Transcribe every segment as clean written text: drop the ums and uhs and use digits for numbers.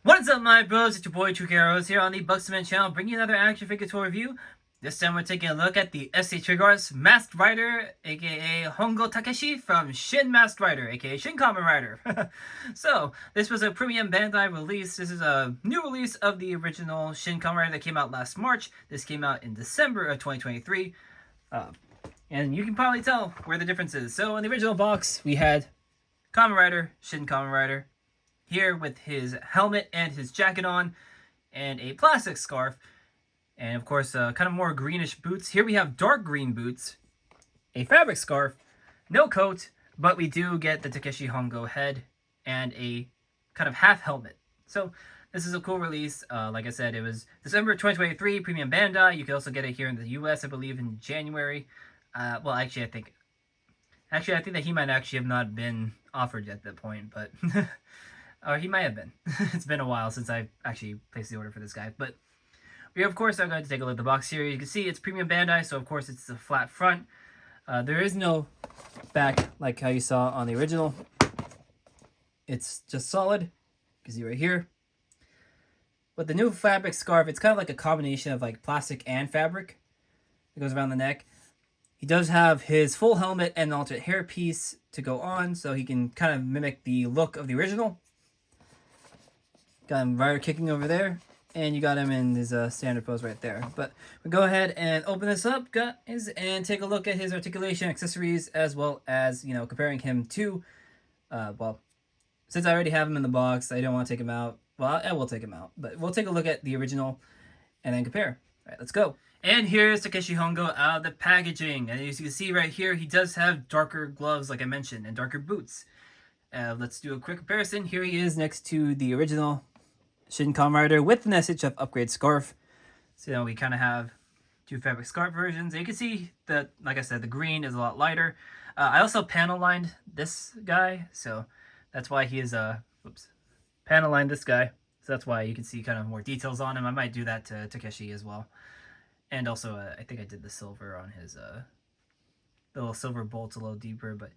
What's up, my bros? It's your boy TrueKROOO here on the Buxman channel, bringing you another action figure tour review. This time we're taking a look at the SH Figuarts Masked Rider, aka Hongo Takeshi from Shin Masked Rider, aka Shin Kamen Rider. So, this was a premium Bandai release. This is a new release of the original Shin Kamen Rider that came out last March. This came out in December of 2023. And you can probably tell where the difference is. So, in the original box, we had Kamen Rider, Shin Kamen Rider, here with his helmet and his jacket on, and a plastic scarf, and of course kind of more greenish boots. Here we have dark green boots, a fabric scarf, no coat, but we do get the Takeshi Hongo head and a kind of half helmet. So this is a cool release. Like I said, it was December 2023, premium Bandai. You can also get it here in the US, I believe, in January. Well, actually, I think that he might actually have not been offered yet at that point, but or he might have been. It's been a while since I actually placed the order for this guy. But we, of course, are going to take a look at the box here. You can see it's premium Bandai, so of course it's a flat front. There is no back like how you saw on the original. It's just solid. You can see right here. But the new fabric scarf, it's kind of like a combination of like plastic and fabric. It goes around the neck. He does have his full helmet and an alternate hairpiece to go on, so he can kind of mimic the look of the original. Got him rider kicking over there, and you got him in his standard pose right there. But we go ahead and open this up, guys, and take a look at his articulation accessories, as well as, you know, comparing him to, well, since I already have him in the box, I don't want to take him out. Well, I will take him out, but we'll take a look at the original and then compare. All right, let's go. And here's Takeshi Hongo out of the packaging. And as you can see right here, he does have darker gloves, like I mentioned, and darker boots. Let's do a quick comparison. Here he is next to the original Shin Kamen Rider with an SHF upgrade scarf. So now we kind of have two fabric scarf versions. And you can see that, like I said, the green is a lot lighter. I also panel lined this guy, so that's why he is panel lined this guy. So that's why you can see kind of more details on him. I might do that to Takeshi as well. And also, I think I did the silver on his the little silver bolts a little deeper. But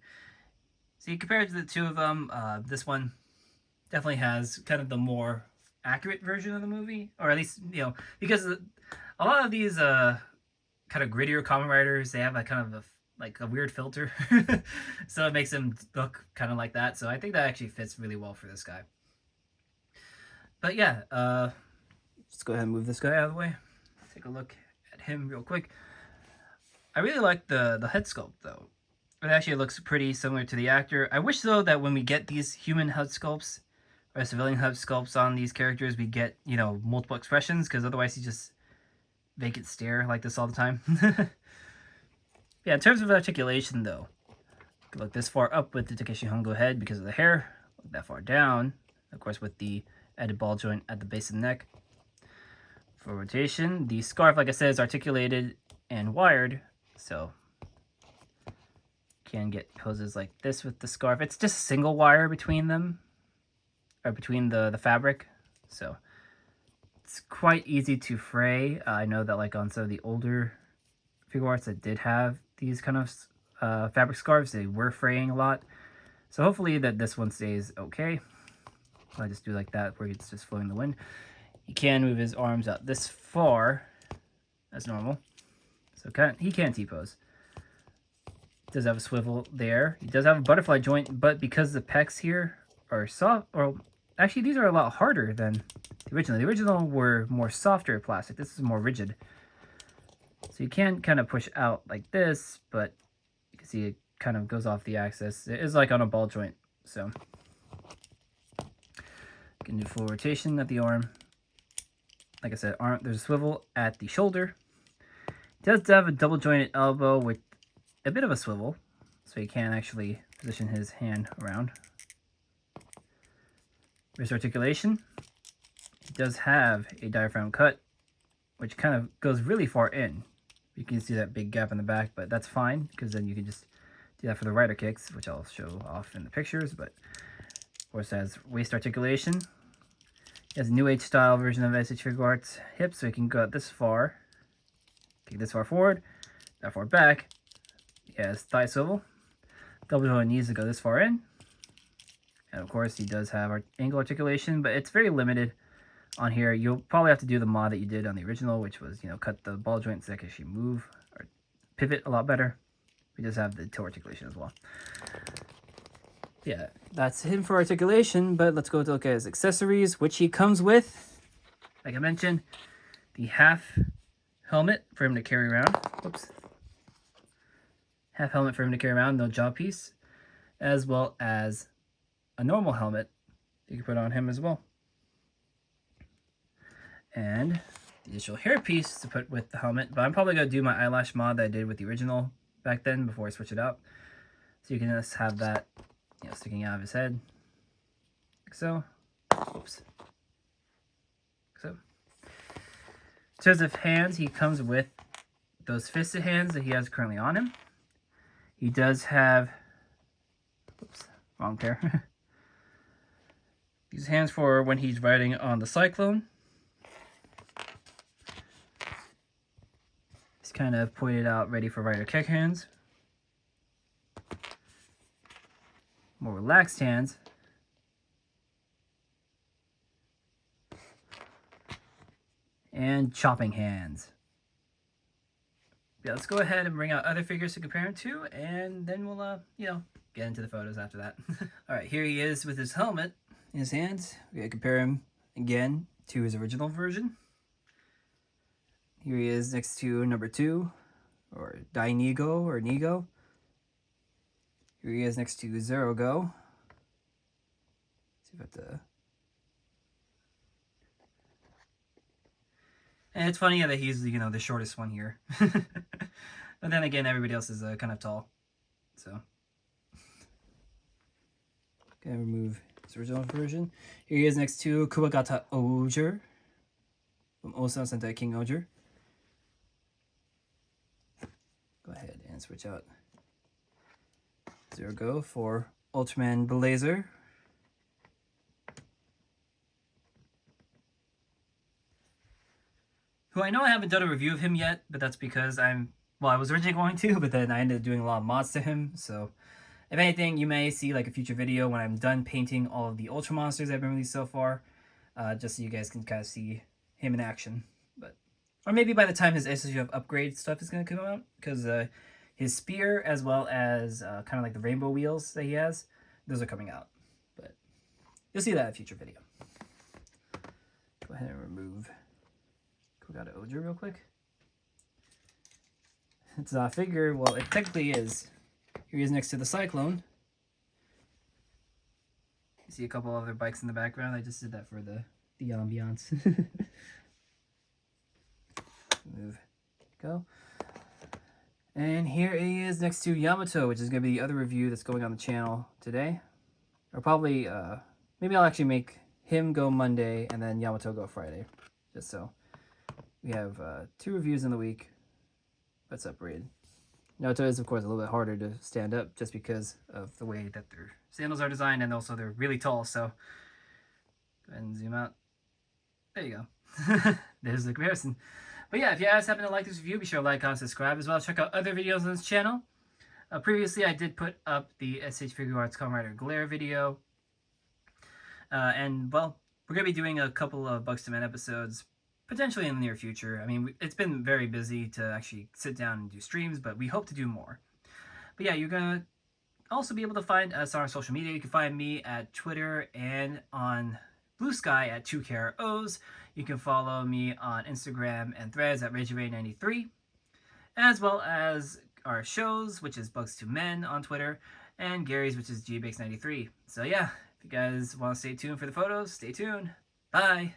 see, compared to the two of them, this one definitely has kind of the more accurate version of the movie, or at least, you know, because a lot of these kind of grittier Kamen Riders, they have a kind of a weird filter, so it makes them look kind of like that. So I think that actually fits really well for this guy. But yeah, let's go ahead and move this guy out of the way. Take a look at him real quick. I really like the head sculpt though. It actually looks pretty similar to the actor. I wish though that when we get these human head sculpts or civilian head sculpts on these characters, we get, you know, multiple expressions, because otherwise you just vacant stare like this all the time. Yeah, in terms of articulation though, you can look this far up with the Takeshi Hongo head because of the hair, look that far down, of course, with the added ball joint at the base of the neck. For rotation, the scarf, like I said, is articulated and wired, so you can get poses like this with the scarf. It's just a single wire between them, or between the fabric, so it's quite easy to fray. I know that like on some of the older Figuarts that did have these kind of fabric scarves, they were fraying a lot. So hopefully that this one stays okay. I just do like that where it's just flowing in the wind. He can move his arms out this far as normal, so he can T-pose. Does have a swivel there. He does have a butterfly joint, but because the pecs here are soft, or actually these are a lot harder than the original. The original were more softer plastic. This is more rigid. So you can kind of push out like this, but you can see it kind of goes off the axis. It is like on a ball joint, so you can do full rotation at the arm. Like I said, there's a swivel at the shoulder. It does have a double jointed elbow with a bit of a swivel, so he can actually position his hand around. Wrist articulation. It does have a diaphragm cut, which kind of goes really far in. You can see that big gap in the back, but that's fine, because then you can just do that for the rider kicks, which I'll show off in the pictures. But of course, it has waist articulation. It has a new age style version of SH Figuarts hips, so you can go out this far, kick this far forward, that far back. He has thigh swivel, double joint knees to go this far in, And of course, he does have our angle articulation, but it's very limited on here. You'll probably have to do the mod that you did on the original, which was, you know, cut the ball joints so that can actually move or pivot a lot better. We just have the toe articulation as well. Yeah, that's him for articulation, but let's go to look at his accessories, which he comes with, like I mentioned, the half helmet for him to carry around. Whoops. Half helmet for him to carry around, no jaw piece, as well as a normal helmet you can put on him as well. And the additional hairpiece to put with the helmet, but I'm probably going to do my eyelash mod that I did with the original back then before I switch it out. So you can just have that, you know, sticking out of his head, like so. Oops. So, in terms of hands, he comes with those fisted hands that he has currently on him. He does have, oops, wrong pair. These hands for when he's riding on the Cyclone. He's kind of pointed out, ready for rider kick hands. More relaxed hands. And chopping hands. Yeah, let's go ahead and bring out other figures to compare him to, and then we'll, you know, get into the photos after that. All right, here he is with his helmet in his hands. We're gonna compare him again to his original version. Here he is next to number 2, or Dainigo, or Nigo. Here he is next to Zero Go. See if I have to... And it's funny that he's, you know, the shortest one here. But then again, everybody else is kind of tall. So. Gonna remove his original version. Here he is next to Kuwagata Oger from Osan Sentai King Oger. Go ahead and switch out Zero Go for Ultraman Blazer. Who I know I haven't done a review of him yet, but that's because I was originally going to, but then I ended up doing a lot of mods to him. So if anything, you may see like a future video when I'm done painting all of the Ultra monsters that have been released so far, just so you guys can kind of see him in action. Or maybe by the time his SSUF upgrade stuff is going to come out, because his spear as well as kind of like the rainbow wheels that he has, those are coming out. But you'll see that in a future video. Go ahead and remove Kuwagata Oger real quick. It's not a figure, well, it technically is. Here he is next to the Cyclone. You see a couple other bikes in the background. I just did that for the ambiance. Move, go. And here he is next to Yamato, which is going to be the other review that's going on the channel today. Or probably, maybe I'll actually make him go Monday and then Yamato go Friday. Just so we have 2 reviews in the week, but separated. Yamato is, of course, a little bit harder to stand up just because of the way that their sandals are designed, and also they're really tall, so go ahead and zoom out. There you go. There's the comparison. But yeah, if you guys happen to like this review, be sure to like, comment, subscribe, as well as check out other videos on this channel. Previously, I did put up the SH Figuarts Kamen Rider Glare video. And, well, we're going to be doing a couple of Bugs to Men episodes, potentially in the near future. I mean, it's been very busy to actually sit down and do streams, but we hope to do more. But yeah, you're going to also be able to find us on our social media. You can find me at Twitter and on Blue Sky at TrueKROOs. You can follow me on Instagram and Threads at ReggieRay93, as well as our shows, which is Bugs to Men on Twitter, and Gary's, which is GBakes93. So yeah, if you guys want to stay tuned for the photos, stay tuned. Bye!